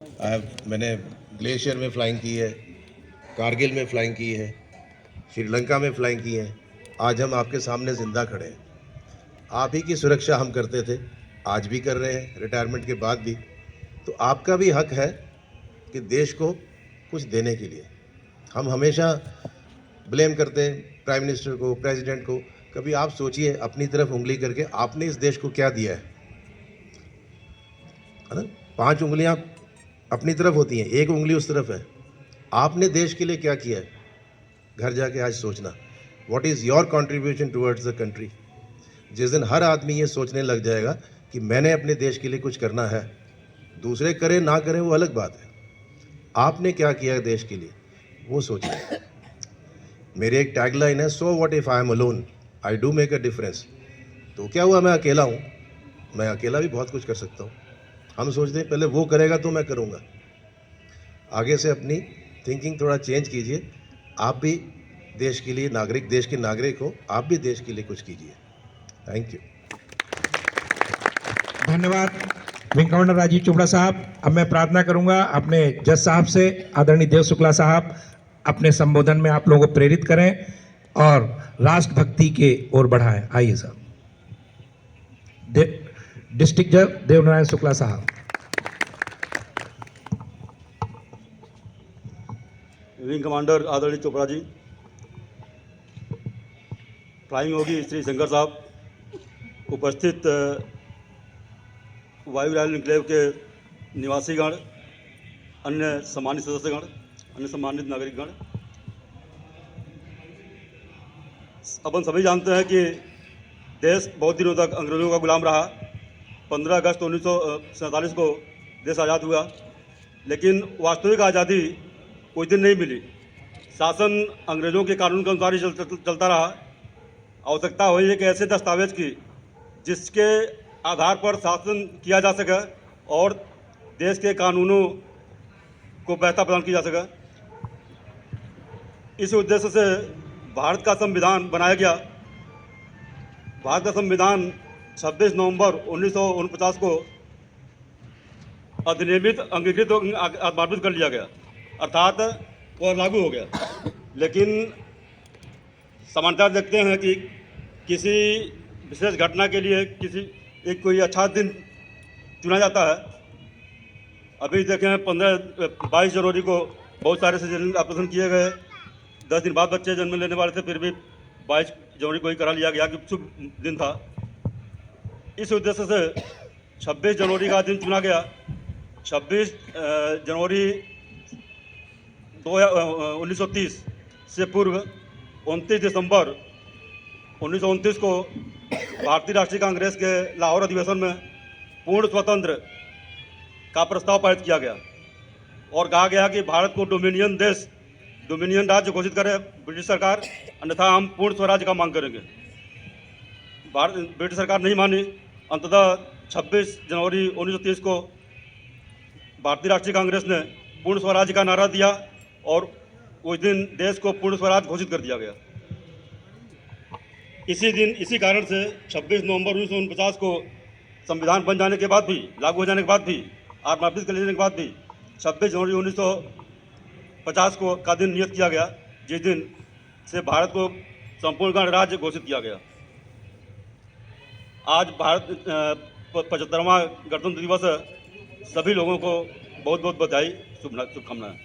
मैंने ग्लेशियर में फ़्लाइंग की है, कारगिल में फ़्लाइंग की है, श्रीलंका में फ़्लाइंग की है। आज हम आपके सामने ज़िंदा खड़े हैं। आप ही की सुरक्षा हम करते थे, आज भी कर रहे हैं, रिटायरमेंट के बाद भी। तो आपका भी हक है कि देश को कुछ देने के लिए। हम हमेशा ब्लेम करते हैं प्राइम मिनिस्टर को, प्रेसिडेंट को। कभी आप सोचिए अपनी तरफ उँगली करके आपने इस देश को क्या दिया है ना? 5 उँगलियाँ अपनी तरफ होती हैं, 1 उँगली उस तरफ है। आपने देश के लिए क्या किया है? घर जाके आज सोचना, what is your contribution towards the country. जिस दिन हर आदमी ये सोचने लग जाएगा कि मैंने अपने देश के लिए कुछ करना है, दूसरे करें ना करें वो अलग बात है, आपने क्या किया है देश के लिए वो सोचिए। मेरी एक टैगलाइन है, so what if I am alone, I do make a difference. तो क्या हुआ, मैं अकेला हूँ, मैं अकेला भी बहुत कुछ कर सकता हूँ। हम सोचते हैं पहले वो करेगा तो मैं करूँगा। आगे से अपनी थिंकिंग थोड़ा चेंज कीजिए। आप भी देश के लिए नागरिक, देश के नागरिक हो, आप भी देश के लिए कुछ कीजिए। Thank you. धन्यवाद विंग कमांडर राजीव चोपड़ा साहब। अब मैं प्रार्थना करूंगा अपने जज साहब से, आदरणीय देव शुक्ला साहब अपने संबोधन में आप लोगों को प्रेरित करें और राष्ट्रभक्ति के ओर बढ़ाएं। आइए साहब। डिस्ट्रिक्ट जज देवनारायण शुक्ला साहब। विंग कमांडर आदरणीय चोपड़ा जी, फ्लाइंग होगी श्री शंकर साहब, उपस्थित वायु रॉयल इनक्लेव के निवासीगण, अन्य सम्मानित सदस्यगण, अन्य सम्मानित नागरिकगण, अपन सभी जानते हैं कि देश बहुत दिनों तक अंग्रेज़ों का गुलाम रहा। 15 अगस्त 1947 को देश आज़ाद हुआ, लेकिन वास्तविक आज़ादी कुछ दिन नहीं मिली। शासन अंग्रेज़ों के कानून के अनुसार ही चलता रहा। आवश्यकता हुई है कि ऐसे दस्तावेज की जिसके आधार पर शासन किया जा सके और देश के कानूनों को बेहतर प्रदान किया जा सके। इस उद्देश्य से भारत का संविधान बनाया गया। भारत का संविधान 26 नवंबर 1949 को अधिनियमित, अंगीकृत और अनुवादित कर लिया गया, अर्थात वह लागू हो गया। लेकिन समाचार देखते हैं कि किसी विशेष घटना के लिए कोई अच्छा दिन चुना जाता है। अभी देखें 22 जनवरी को बहुत सारे सर्जरी ऑपरेशन किए गए। 10 दिन बाद बच्चे जन्म लेने वाले थे, फिर भी 22 जनवरी को ही करा लिया गया कि शुभ दिन था। इस उद्देश्य से 26 जनवरी का दिन चुना गया। 26 जनवरी 1930 से पूर्व 29 दिसंबर 1929 को भारतीय राष्ट्रीय कांग्रेस के लाहौर अधिवेशन में पूर्ण स्वतंत्र का प्रस्ताव पारित किया गया और कहा गया कि भारत को डोमिनियन राज्य घोषित करे ब्रिटिश सरकार, अन्यथा हम पूर्ण स्वराज का मांग करेंगे। ब्रिटिश सरकार नहीं मानी। अंततः 26 जनवरी 1930 को भारतीय राष्ट्रीय कांग्रेस ने पूर्ण स्वराज का नारा दिया और उस दिन देश को पूर्ण स्वराज घोषित कर दिया गया। इसी कारण से 26 नवंबर 1949 को संविधान बन जाने के बाद भी, लागू हो जाने के बाद भी, आत्मार्पित कर लेने के बाद भी 26 जनवरी 1950 को का दिन नियत किया गया, जिस दिन से भारत को संपूर्ण गणराज्य घोषित किया गया। आज भारत 75वां गणतंत्र दिवस है। सभी लोगों को बहुत बहुत बधाई, शुभकामनाएं।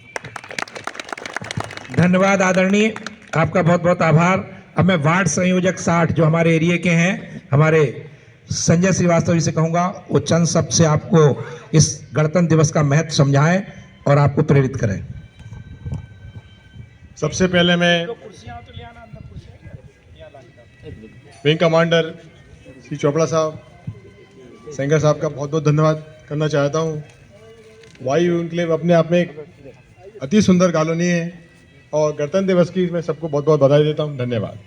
धन्यवाद आदरणीय, आपका बहुत बहुत आभार। अब मैं वार्ड संयोजक 60 जो हमारे एरिया के हैं, हमारे संजय श्रीवास्तव जी से कहूंगा वो चंद शब्द से आपको इस गणतंत्र दिवस का महत्व समझाएं और आपको प्रेरित करें। सबसे पहले मैं विंग कमांडर श्री चोपड़ा साहब, सेंगर साहब का बहुत बहुत धन्यवाद करना चाहता हूं। वायु इनक्लेव अपने आप में एक अति सुंदर कॉलोनी है और गणतंत्र दिवस की मैं सबको बहुत बहुत बधाई देता हूं। धन्यवाद।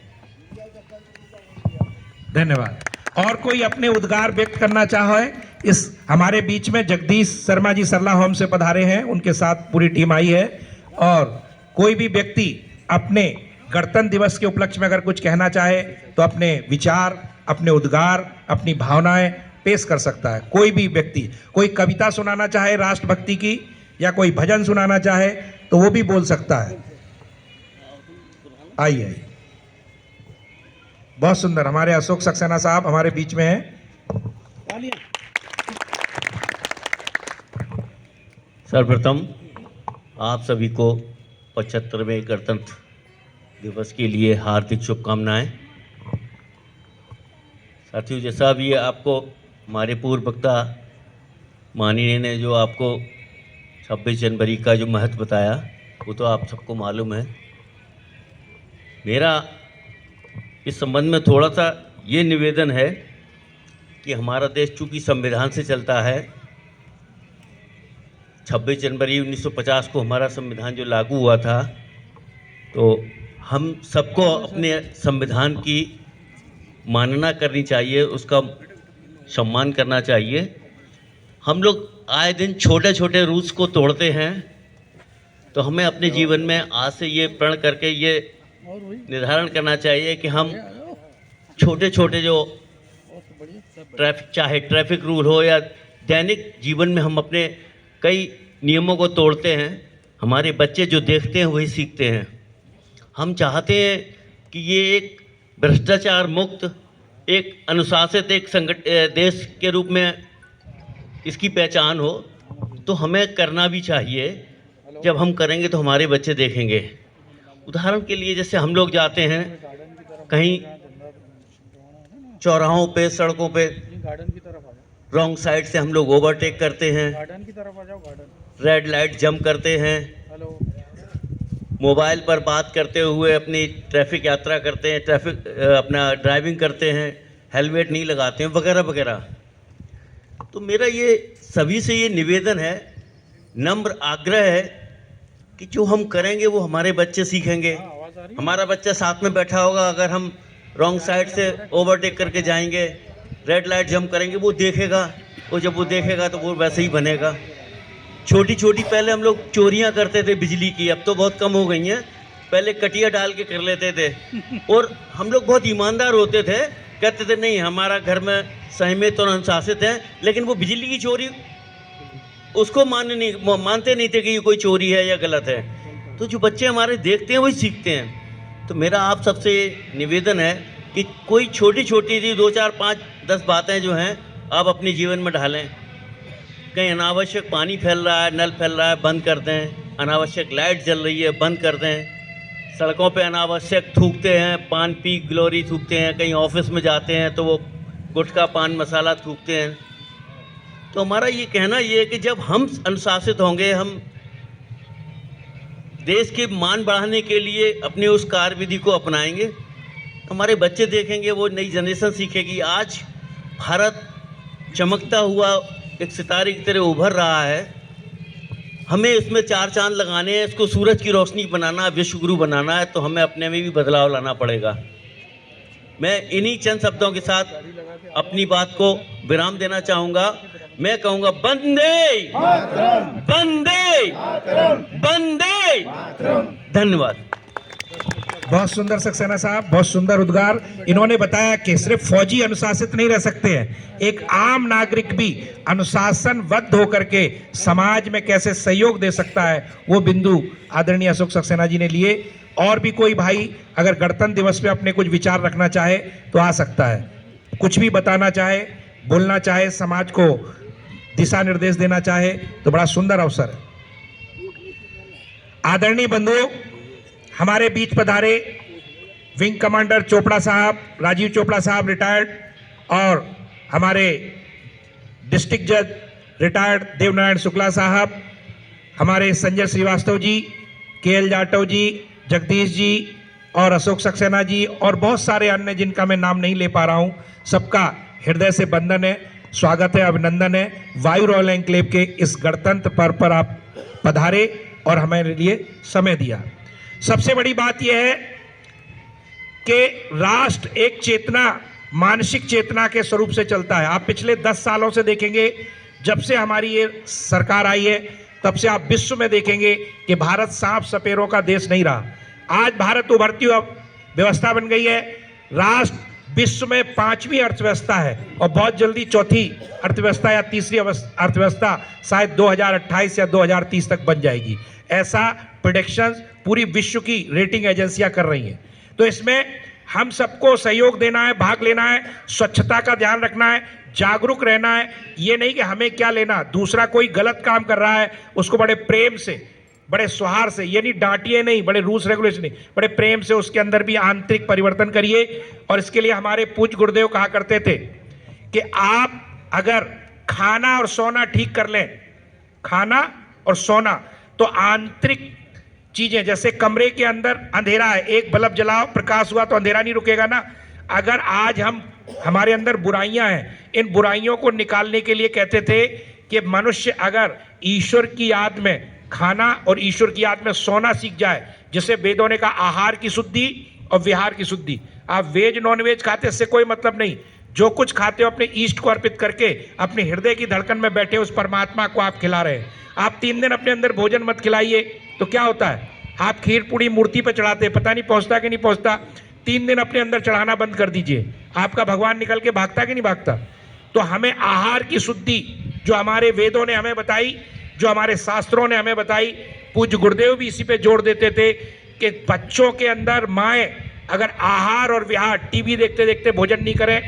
धन्यवाद। और कोई अपने उद्गार व्यक्त करना चाहे इस हमारे बीच में जगदीश शर्मा जी सरला होम से पधारे हैं, उनके साथ पूरी टीम आई है। और कोई भी व्यक्ति अपने गणतंत्र दिवस के उपलक्ष्य में अगर कुछ कहना चाहे तो अपने विचार, अपने उद्गार, अपनी भावनाएं पेश कर सकता है। कोई भी व्यक्ति कोई कविता सुनाना चाहे राष्ट्रभक्ति की या कोई भजन सुनाना चाहे तो वो भी बोल सकता है। आइए आइए। बहुत सुंदर, हमारे अशोक सक्सेना साहब हमारे बीच में हैं। सर्वप्रथम आप सभी को 75वें गणतंत्र दिवस के लिए हार्दिक शुभकामनाएं। साथियों, जैसा अभी आपको हमारे पूर्व वक्ता माननीय ने जो आपको 26 जनवरी का जो महत्व बताया वो तो आप सबको मालूम है। मेरा इस संबंध में थोड़ा सा ये निवेदन है कि हमारा देश चूँकि संविधान से चलता है, 26 जनवरी 1950 को हमारा संविधान जो लागू हुआ था, तो हम सबको अपने संविधान की मानना करनी चाहिए, उसका सम्मान करना चाहिए। हम लोग आए दिन छोटे छोटे रूल्स को तोड़ते हैं, तो हमें अपने जीवन में आज से ये प्रण करके ये निर्धारण करना चाहिए कि हम छोटे छोटे जो चाहे ट्रैफिक रूल हो या दैनिक जीवन में हम अपने कई नियमों को तोड़ते हैं। हमारे बच्चे जो देखते हैं वही सीखते हैं। हम चाहते हैं कि ये एक भ्रष्टाचार मुक्त, एक अनुशासित एक देश के रूप में इसकी पहचान हो, तो हमें करना भी चाहिए। जब हम करेंगे तो हमारे बच्चे देखेंगे। उदाहरण के लिए जैसे हम लोग जाते हैं कहीं चौराहों पे, सड़कों पे, रॉन्ग साइड से हम लोग ओवरटेक करते हैं, रेड लाइट जंप करते हैं, मोबाइल पर बात करते हुए अपनी ट्रैफिक यात्रा करते हैं, अपना ड्राइविंग करते हैं, हेलमेट नहीं लगाते हैं, वगैरह वगैरह। तो मेरा ये सभी से ये निवेदन है, नम्र आग्रह है कि जो हम करेंगे वो हमारे बच्चे सीखेंगे। हमारा बच्चा साथ में बैठा होगा, अगर हम रॉन्ग साइड से ओवरटेक करके जाएंगे, रेड लाइट जंप करेंगे, वो देखेगा, और जब वो देखेगा तो वो वैसे ही बनेगा। छोटी छोटी पहले हम लोग चोरियां करते थे बिजली की, अब तो बहुत कम हो गई हैं। पहले कटिया डाल के कर लेते थे, और हम लोग बहुत ईमानदार होते थे, कहते थे नहीं हमारा घर में संयमित और अनुशासित है, लेकिन वो बिजली की चोरी उसको मानते नहीं थे कि ये कोई चोरी है या गलत है। तो जो बच्चे हमारे देखते हैं वही सीखते हैं। तो मेरा आप सबसे निवेदन है कि कोई छोटी छोटी सी 2, 4, 5, 10 बातें जो हैं आप अपने जीवन में ढालें। कहीं अनावश्यक पानी फैल रहा है, नल फैल रहा है, बंद कर दें। अनावश्यक लाइट जल रही है, बंद कर दें। सड़कों पे अनावश्यक थूकते हैं, पान पी ग्लोरी थूकते हैं। कहीं ऑफिस में जाते हैं तो वो गुटखा पान मसाला थूकते हैं। तो हमारा ये कहना ये है कि जब हम अनुशासित होंगे, हम देश के मान बढ़ाने के लिए अपने उस कार्यविधि को अपनाएंगे, हमारे बच्चे देखेंगे, वो नई जनरेशन सीखेगी। आज भारत चमकता हुआ एक सितारे की तरह उभर रहा है। हमें इसमें 4 चांद लगाने हैं, इसको सूरज की रोशनी बनाना, विश्वगुरु बनाना है, तो हमें अपने में भी बदलाव लाना पड़ेगा। मैं इन्हीं चंद शब्दों के साथ अपनी बात को विराम देना चाहूँगा। मैं कहूँगा वंदे वंदे वंदे। धन्यवाद। बहुत सुंदर सक्सेना साहब, बहुत सुंदर उद्गार। इन्होंने बताया कि सिर्फ फौजी अनुशासित नहीं रह सकते हैं, एक आम नागरिक भी अनुशासनबद्ध होकर के समाज में कैसे सहयोग दे सकता है, वो बिंदु आदरणीय अशोक सक्सेना जी ने लिए। और भी कोई भाई अगर गणतंत्र दिवस पे अपने कुछ विचार रखना चाहे तो आ सकता है, कुछ भी बताना चाहे, बोलना चाहे, समाज को दिशा निर्देश देना चाहे, तो बड़ा सुंदर अवसर है। आदरणीय बंधुओं, हमारे बीच पधारे विंग कमांडर चोपड़ा साहब, राजीव चोपड़ा साहब रिटायर्ड, और हमारे डिस्ट्रिक्ट जज रिटायर्ड देवनारायण शुक्ला साहब, हमारे संजय श्रीवास्तव जी, KL जाटव जी, जगदीश जी और अशोक सक्सेना जी, और बहुत सारे अन्य जिनका मैं नाम नहीं ले पा रहा हूं। सबका हृदय से वंदन है, स्वागत है, अभिनंदन है। वायु रॉयल एन्क्लेव के इस गणतंत्र पर्व पर आप पधारे और हमारे लिए समय दिया। सबसे बड़ी बात यह है कि राष्ट्र एक चेतना, मानसिक चेतना के स्वरूप से चलता है। आप पिछले 10 सालों से देखेंगे, जब से हमारी ये सरकार आई है, तब से आप विश्व में देखेंगे कि भारत सांप सपेरों का देश नहीं रहा। आज भारत उभरती हुई व्यवस्था बन गई है। राष्ट्र विश्व में 5वीं अर्थव्यवस्था है और बहुत जल्दी चौथी अर्थव्यवस्था या तीसरी अर्थव्यवस्था शायद 2028 या 2030 तक बन जाएगी। ऐसा प्रेडिक्शंस पूरी विश्व की रेटिंग एजेंसियां कर रही हैं। तो इसमें हम सबको सहयोग देना है, भाग लेना है, स्वच्छता का ध्यान रखना है, जागरूक रहना है। ये नहीं कि हमें क्या लेना, दूसरा कोई गलत काम कर रहा है उसको बड़े प्रेम से, बड़े सौहार्द से, ये नहीं डांटिए नहीं, बड़े रूल्स रेगुलेशन नहीं, बड़े प्रेम से उसके अंदर भी आंतरिक परिवर्तन करिए। और इसके लिए हमारे पूज्य गुरुदेव कहा करते थे कि आप अगर खाना और सोना ठीक कर लें, खाना और सोना, तो आंतरिक चीजें, जैसे कमरे के अंदर अंधेरा है, एक बल्ब जलाओ, प्रकाश हुआ तो अंधेरा नहीं रुकेगा ना। अगर आज हमारे अंदर बुराइयां हैं, इन बुराइयों को निकालने के लिए कहते थे कि मनुष्य अगर ईश्वर की याद में खाना और ईश्वर की याद में सोना सीख जाए, जिसे वेदों ने कहा आहार की शुद्धि और विहार की शुद्धि। आप वेज नॉन वेज खाते इससे कोई मतलब नहीं, जो कुछ खाते हो अपने ईष्ट को अर्पित करके अपने हृदय की धड़कन में बैठे उस परमात्मा को आप खिला रहे हैं। आप 3 दिन अपने अंदर भोजन मत खिलाइए तो क्या होता है, आप खीर पूड़ी मूर्ति पर चढ़ाते, पता नहीं पहुंचता कि नहीं पहुंचता। 3 दिन अपने अंदर चढ़ाना बंद कर दीजिए, आपका भगवान निकल के भागता कि नहीं भागता। तो हमें आहार की शुद्धि जो हमारे वेदों ने हमें बताई, जो हमारे शास्त्रों ने हमें बताई, पूज्य गुरुदेव भी इसी पे जोर देते थे कि बच्चों के अंदर माएँ अगर आहार और विहार, टीवी देखते देखते भोजन नहीं करें,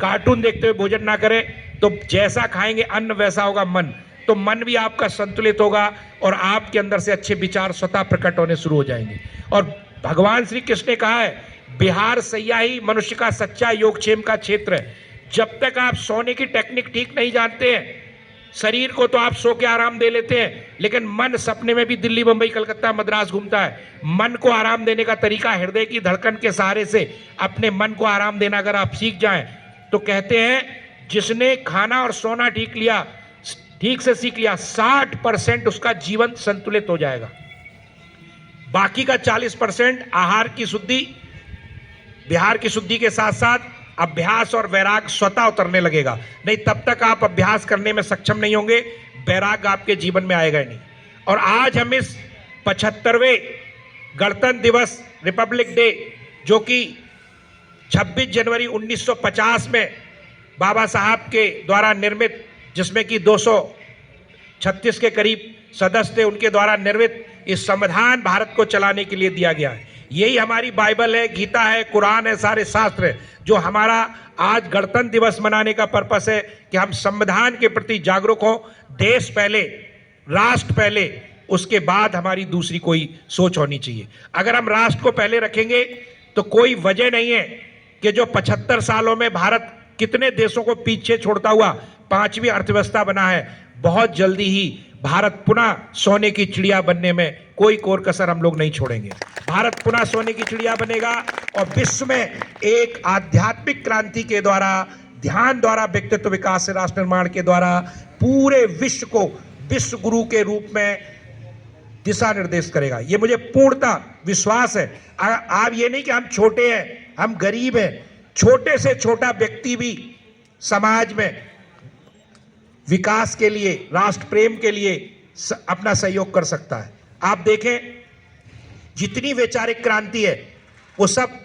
कार्टून देखते हुए भोजन ना करें, तो जैसा खाएंगे अन्न वैसा होगा मन। तो मन भी आपका संतुलित होगा और आपके अंदर से अच्छे विचार स्वतः प्रकट होने शुरू हो जाएंगे। और भगवान श्री कृष्ण ने कहा है, बिहार सैया ही मनुष्य का सच्चा योगक्षेम का क्षेत्र है। जब तक आप सोने की टेक्निक ठीक नहीं जानते हैं, शरीर को तो आप सो के आराम दे लेते हैं, लेकिन मन सपने में भी दिल्ली, मुंबई, कलकत्ता, मद्रास घूमता है। मन को आराम देने का तरीका हृदय की धड़कन के सहारे से अपने मन को आराम देना अगर आप सीख जाएं, तो कहते हैं जिसने खाना और सोना ठीक से सीख लिया, 60% उसका जीवन संतुलित हो जाएगा। बाकी का 40% आहार की शुद्धि, विहार की शुद्धि के साथ साथ अभ्यास और वैराग स्वतः उतरने लगेगा। नहीं तब तक आप अभ्यास करने में सक्षम नहीं होंगे, वैराग आपके जीवन में आएगा ही नहीं। और आज हम इस 75वें गणतंत्र दिवस, रिपब्लिक डे, जो कि 26 जनवरी 1950 में बाबा साहब के द्वारा निर्मित, जिसमें कि 236 के करीब सदस्य थे, उनके द्वारा निर्मित इस संविधान भारत को चलाने के लिए दिया गया है। यही हमारी बाइबल है, गीता है, कुरान है, सारे शास्त्र है। जो हमारा आज गणतंत्र दिवस मनाने का पर्पस है कि हम संविधान के प्रति जागरूक हों। देश पहले, राष्ट्र पहले, उसके बाद हमारी दूसरी कोई सोच होनी चाहिए। अगर हम राष्ट्र को पहले रखेंगे तो कोई वजह नहीं है कि जो 75 सालों में भारत कितने देशों को पीछे छोड़ता हुआ 5वीं अर्थव्यवस्था बना है, बहुत जल्दी ही भारत पुनः सोने की चिड़िया बनने में कोई कोर कसर हम लोग नहीं छोड़ेंगे। भारत पुनः सोने की चिड़िया बनेगा और विश्व में एक आध्यात्मिक क्रांति के द्वारा, ध्यान द्वारा, व्यक्तित्व विकास से राष्ट्र निर्माण के द्वारा पूरे विश्व को विश्व गुरु के रूप में दिशा निर्देश करेगा। ये मुझे पूर्णतः विश्वास है। आप ये नहीं कि हम छोटे हैं, हम गरीब हैं, छोटे से छोटा व्यक्ति भी समाज में विकास के लिए, राष्ट्र प्रेम के लिए अपना सहयोग कर सकता है। आप देखें जितनी वैचारिक क्रांति है वो सब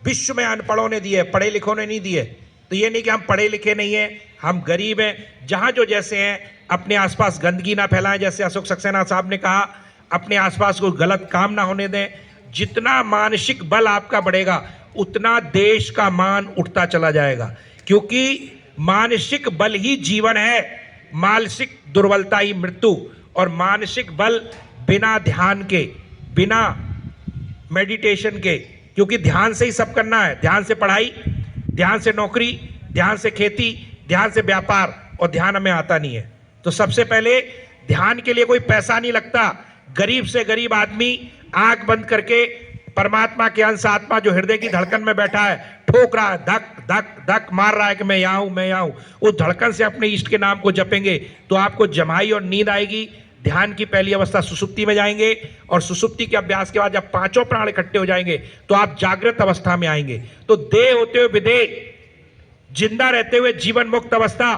विश्व में अनपढ़ों ने दी है, पढ़े लिखों ने नहीं दी है। तो ये नहीं कि हम पढ़े लिखे नहीं हैं, हम गरीब हैं। जहाँ जो जैसे हैं अपने आसपास गंदगी ना फैलाएं, जैसे अशोक सक्सेना साहब ने कहा, अपने आसपास कोई गलत काम ना होने दें। जितना मानसिक बल आपका बढ़ेगा उतना देश का मान उठता चला जाएगा, क्योंकि मानसिक बल ही जीवन है, मानसिक दुर्बलता ही मृत्यु। और मानसिक बल बिना ध्यान के, बिना मेडिटेशन के, क्योंकि ध्यान से ही सब करना है, ध्यान से पढ़ाई, ध्यान से नौकरी, ध्यान से खेती, ध्यान से व्यापार, और ध्यान हमें आता नहीं है। तो सबसे पहले ध्यान के लिए कोई पैसा नहीं लगता। गरीब से गरीब आदमी आंख बंद करके परमात्मा के अंश आत्मा जो हृदय की धड़कन में बैठा है, ठोक रहा है, धक धक धक मार रहा है कि मैं यहाँ हूँ, मैं यहाँ हूँ, उस धड़कन से अपने इष्ट के नाम को जपेंगे तो आपको जमाई और नींद आएगी। ध्यान की पहली अवस्था सुसुप्ति में जाएंगे और सुसुप्ति के अभ्यास के बाद जब 5 प्राण इकट्ठे हो जाएंगे तो आप जागृत अवस्था में आएंगे। तो देह होते हुए विदेह, जिंदा रहते हुए जीवन मुक्त अवस्था,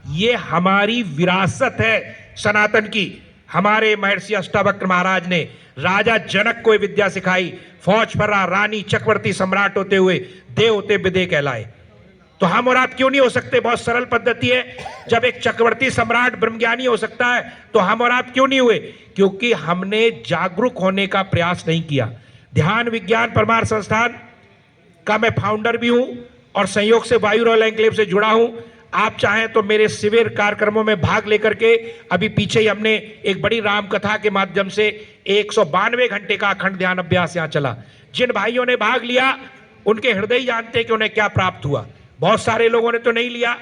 ये हमारी विरासत है सनातन की। हमारे महर्षि अष्टावक्र महाराज ने राजा जनक को विद्या सिखाई, फौज पर रानी चक्रवर्ती सम्राट होते हुए देव होते विदे कहलाए। तो हम और आप क्यों नहीं हो सकते? बहुत सरल पद्धति है। जब एक चक्रवर्ती सम्राट ब्रह्मज्ञानी हो सकता है तो हम और आप क्यों नहीं हुए? क्योंकि हमने जागरूक होने का प्रयास नहीं किया। ध्यान विज्ञान परमार्थ संस्थान का मैं फाउंडर भी हूं और संयोग से वायु रॉयल एन्क्लेव से जुड़ा हूं। आप चाहें तो मेरे शिविर कार्यक्रमों में भाग लेकर के, अभी पीछे ही हमने एक बड़ी राम कथा के माध्यम से 192 घंटे का अखंड ध्यान अभ्यास यहां चला। जिन भाइयों ने भाग लिया उनके हृदय जानते हैं कि उन्हें क्या प्राप्त हुआ। बहुत सारे लोगों ने तो नहीं लिया।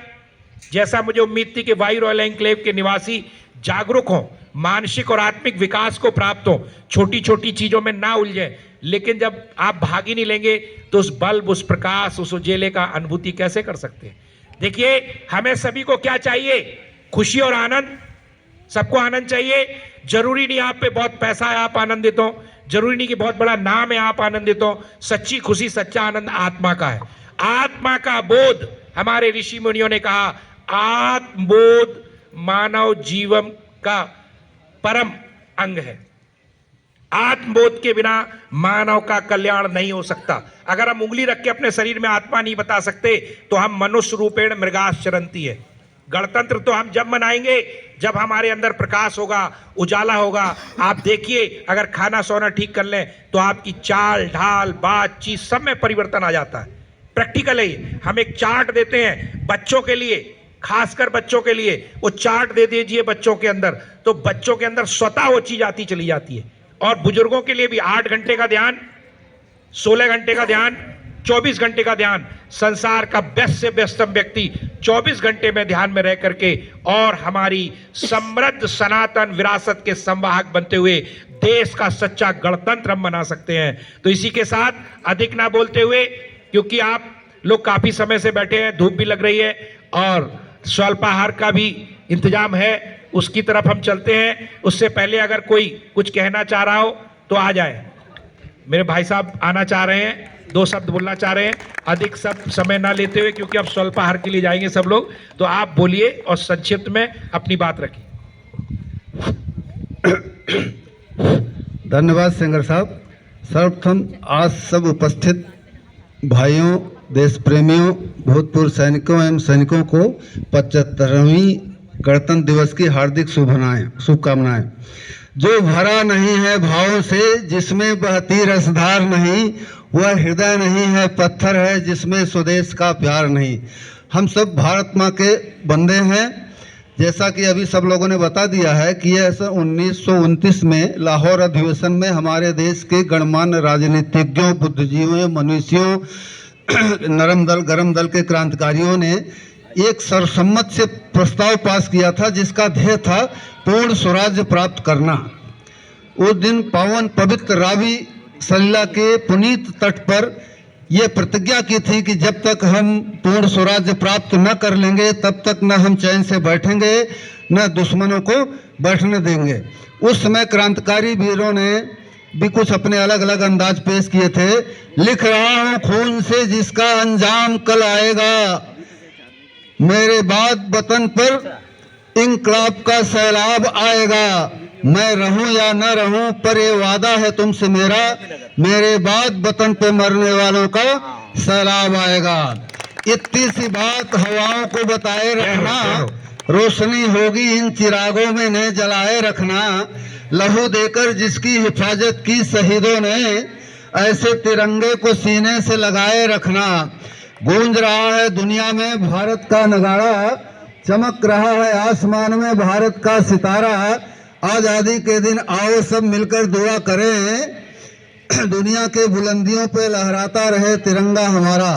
जैसा मुझे उम्मीद थी कि वायु रॉयल एन्क्लेव के निवासी जागरूक हों, मानसिक और आत्मिक विकास को प्राप्त हो, छोटी छोटी चीजों में ना उलझे। लेकिन जब आप भाग ही नहीं लेंगे तो उस बल्ब, उस प्रकाश, उस उजेले का अनुभूति कैसे कर सकते हैं? देखिए, हमें सभी को क्या चाहिए? खुशी और आनंद। सबको आनंद चाहिए। जरूरी नहीं आप पे बहुत पैसा है आप आनंदित हो, जरूरी नहीं कि बहुत बड़ा नाम है आप आनंदित हो। सच्ची खुशी, सच्चा आनंद आत्मा का है। आत्मा का बोध, हमारे ऋषि मुनियों ने कहा, आत्मबोध मानव जीवन का परम अंग है। आत्मबोध के बिना मानव का कल्याण नहीं हो सकता। अगर हम उंगली रख के अपने शरीर में आत्मा नहीं बता सकते तो हम मनुष्य रूपेण मृगाश्चरंती है। गणतंत्र तो हम जब मनाएंगे जब हमारे अंदर प्रकाश होगा, उजाला होगा। आप देखिए, अगर खाना सोना ठीक कर लें तो आपकी चाल ढाल, बातचीत सब में परिवर्तन आ जाता है। प्रैक्टिकल है ये। हम एक चार्ट देते हैं बच्चों के लिए, खासकर बच्चों के लिए। वो चार्ट दे दीजिए बच्चों के अंदर, तो बच्चों के अंदर स्वतः वो चीज आती चली जाती है। और बुजुर्गों के लिए भी 8 घंटे का ध्यान, 16 घंटे का ध्यान, 24 घंटे का ध्यान। संसार का व्यस्त से व्यस्तम व्यक्ति 24 घंटे में ध्यान में रह करके और हमारी समृद्ध सनातन विरासत के संवाहक बनते हुए देश का सच्चा गणतंत्र हम बना सकते हैं। तो इसी के साथ अधिक ना बोलते हुए, क्योंकि आप लोग काफी समय से बैठे हैं, धूप भी लग रही है और स्वल्पाहार का भी इंतजाम है, उसकी तरफ हम चलते हैं। उससे पहले अगर कोई कुछ कहना चाह रहा हो तो आ जाए। मेरे भाई साहब आना चाह रहे हैं, 2 शब्द बोलना चाह रहे हैं। अधिक सब समय ना लेते हुए, क्योंकि अब स्वल्पाहार के लिए जाएंगे सब लोग, तो आप बोलिए और संक्षिप्त में अपनी बात रखिए। धन्यवाद सेंगर साहब। सर्वप्रथम आज सब उपस्थित भाइयों, देश प्रेमियों, भूतपूर्व सैनिकों एवं सैनिकों को 75वीं गणतंत्र दिवस की हार्दिक शुभकामनाएं। जो भरा नहीं है भावों से, जिसमें बहती रसधार नहीं, वह हृदय नहीं है, पत्थर है जिसमें स्वदेश का प्यार नहीं। हम सब भारत माँ के बंदे हैं। जैसा कि अभी सब लोगों ने बता दिया है कि यह 1929 में लाहौर अधिवेशन में हमारे देश के गणमान्य राजनीतिज्ञों, बुद्धिजीवियों, मनुष्यों, नरम दल गरम दल के क्रांतिकारियों ने एक सर्वसम्मत से प्रस्ताव पास किया था, जिसका ध्येय था पूर्ण स्वराज्य प्राप्त करना। उस दिन पावन पवित्र रावी सलिला के पुनीत तट पर यह प्रतिज्ञा की थी कि जब तक हम पूर्ण स्वराज्य प्राप्त न कर लेंगे तब तक न हम चैन से बैठेंगे, न दुश्मनों को बैठने देंगे। उस समय क्रांतिकारी वीरों ने भी कुछ अपने अलग अलग अंदाज पेश किए थे। लिख रहा हूं खून से जिसका अंजाम कल आएगा, मेरे बाद वतन पर इंकलाब का सैलाब आएगा। मैं रहूं या न रहूं पर ये वादा है तुमसे मेरा, मेरे बाद वतन पे मरने वालों का सैलाब आएगा। इतनी सी बात हवाओं को बताए रखना, रोशनी होगी इन चिरागों में ने जलाए रखना। लहू देकर जिसकी हिफाजत की शहीदों ने, ऐसे तिरंगे को सीने से लगाए रखना। गूंज रहा है दुनिया में भारत का नगाड़ा, चमक रहा है आसमान में भारत का सितारा। आजादी के दिन आओ सब मिलकर दुआ करें, दुनिया के बुलंदियों पे लहराता रहे तिरंगा हमारा।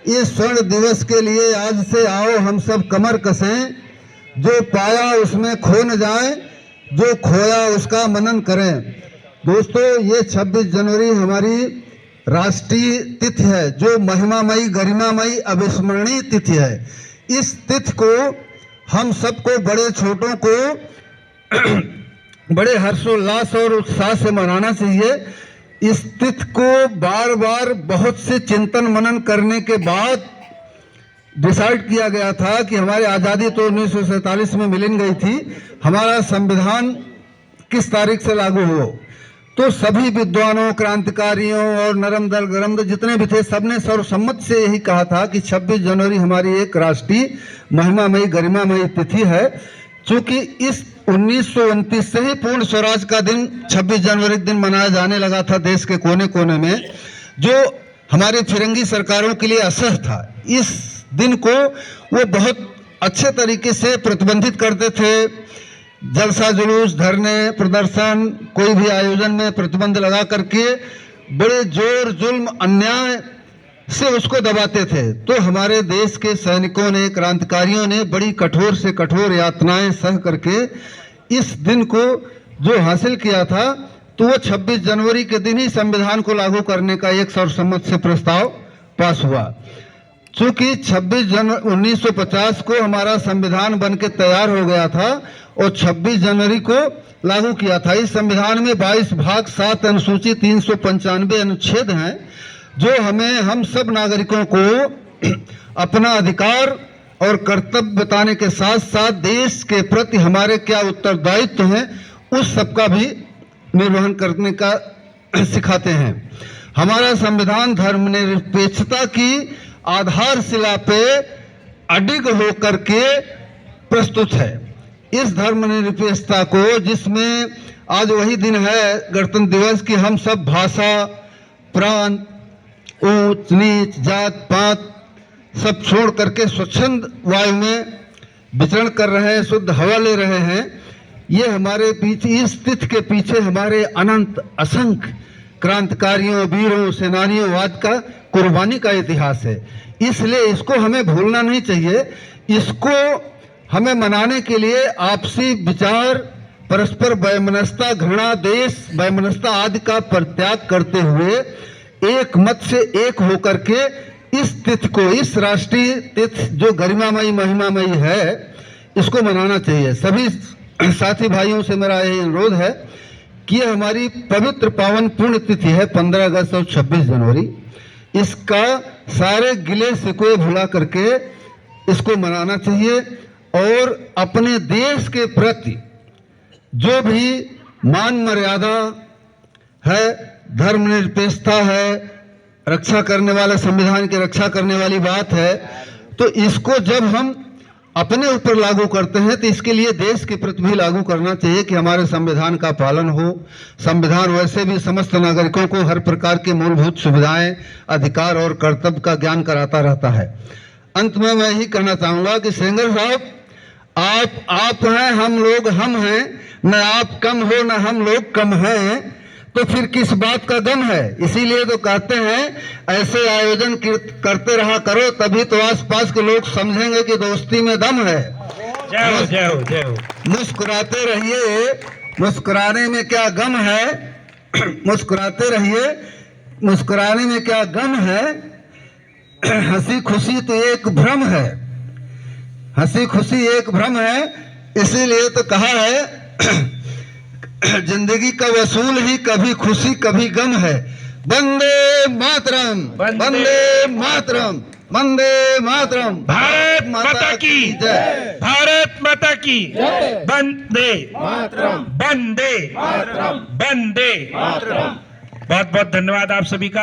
इस स्वर्ण दिवस के लिए आज से आओ हम सब कमर कसें, जो पाया उसमें खो न जाए, जो खोया उसका मनन करें। दोस्तों, ये 26 जनवरी हमारी राष्ट्रीय तिथि है, जो महिमामयी, गरिमामयी, अविस्मरणीय तिथि है। इस तिथि को हम सबको, बड़े छोटों को बड़े हर्षोल्लास और उत्साह से मनाना चाहिए। इस तिथि को बार बार बहुत से चिंतन मनन करने के बाद डिसाइड किया गया था कि हमारी आज़ादी तो 1947 में मिल गई थी, हमारा संविधान किस तारीख से लागू हो, तो सभी विद्वानों, क्रांतिकारियों और नरम दल गरम दल जितने भी थे, सबने सर्वसम्मत से यही कहा था कि 26 जनवरी हमारी एक राष्ट्रीय महिमामयी गरिमामयी तिथि है। चूंकि इस 1929 से ही पूर्ण स्वराज का दिन 26 जनवरी के दिन मनाया जाने लगा था देश के कोने कोने में, जो हमारे फिरंगी सरकारों के लिए असह्य था। इस दिन को वो बहुत अच्छे तरीके से प्रतिबंधित करते थे। जलसा जुलूस, धरने, प्रदर्शन, कोई भी आयोजन में प्रतिबंध लगा करके बड़े जोर, जुल्म, अन्याय से उसको दबाते थे। तो हमारे देश के सैनिकों ने, क्रांतिकारियों ने बड़ी कठोर से कठोर यातनाएं सह करके इस दिन को जो हासिल किया था, तो वो 26 जनवरी के दिन ही संविधान को लागू करने का एक सर्वसम्मत से प्रस्ताव पास हुआ। चूंकि 26 जनवरी 1950 को हमारा संविधान बनके तैयार हो गया था और 26 जनवरी को लागू किया था। इस संविधान में 22 भाग, 7 अनुसूची, 395 अनुच्छेद हैं, जो हम सब नागरिकों को अपना अधिकार और कर्तव्य बताने के साथ साथ देश के प्रति हमारे क्या उत्तरदायित्व हैं, उस सब का भी निर्वहन करने का सिखाते हैं। हमारा संविधान धर्मनिरपेक्षता की आधारशिला पे अडिग होकर के प्रस्तुत है। इस धर्मनिरपेक्षता को, जिसमें आज वही दिन है गणतंत्र दिवस की हम सब भाषा, प्रांत, ऊंच नीच, जात पात सब छोड़ करके स्वच्छंद वायु में विचरण कर रहे हैं, शुद्ध हवा ले रहे हैं। ये हमारे पीछे, इस तिथि के पीछे हमारे अनंत असंख्य क्रांतिकारियों, वीरों, सेनानियों वाद का कुर्बानी का इतिहास है। इसलिए इसको हमें भूलना नहीं चाहिए। इसको हमें मनाने के लिए आपसी विचार, परस्पर वैमनस्यता, घृणा, देश, वैमनस्यता आदि का परित्याग करते हुए एक मत से एक होकर के इस तिथि को, इस राष्ट्रीय तिथि जो गरिमामयी महिमामयी है, इसको मनाना चाहिए। सभी साथी भाइयों से मेरा यही अनुरोध है कि ये हमारी पवित्र पावन पुण्य तिथि है 15 अगस्त और 26 जनवरी। इसका सारे गिले शिकवे भुला करके इसको मनाना चाहिए और अपने देश के प्रति जो भी मान मर्यादा है, धर्मनिरपेक्षता है, रक्षा करने वाला, संविधान की रक्षा करने वाली बात है, तो इसको जब हम अपने ऊपर लागू करते हैं तो इसके लिए देश के प्रति भी लागू करना चाहिए कि हमारे संविधान का पालन हो। संविधान वैसे भी समस्त नागरिकों को हर प्रकार की मूलभूत सुविधाएं, अधिकार और कर्तव्य का ज्ञान कराता रहता है। अंत में मैं यही कहना चाहूंगा कि सेंगर साहब, आप हैं, हम लोग हम हैं, न आप कम हो न हम लोग कम हैं, तो फिर किस बात का गम है। इसीलिए तो कहते हैं ऐसे आयोजन करते रहा करो, तभी तो आसपास के लोग समझेंगे कि दोस्ती में दम है। जय हो, जय हो, जय हो। मुस्कुराते रहिए, मुस्कुराने में क्या गम है, मुस्कुराते रहिए, मुस्कुराने में क्या गम है। हंसी खुशी तो एक भ्रम है, हंसी खुशी एक भ्रम है। इसीलिए तो कहा है जिंदगी का वसूल ही कभी खुशी कभी गम है। वंदे मातरम, वंदे मातरम, वंदे मातरम। भारत माता की जय, भारत माता की वंदे मातरम, वंदे मातरम, वंदे मातरम। बहुत बहुत धन्यवाद आप सभी का।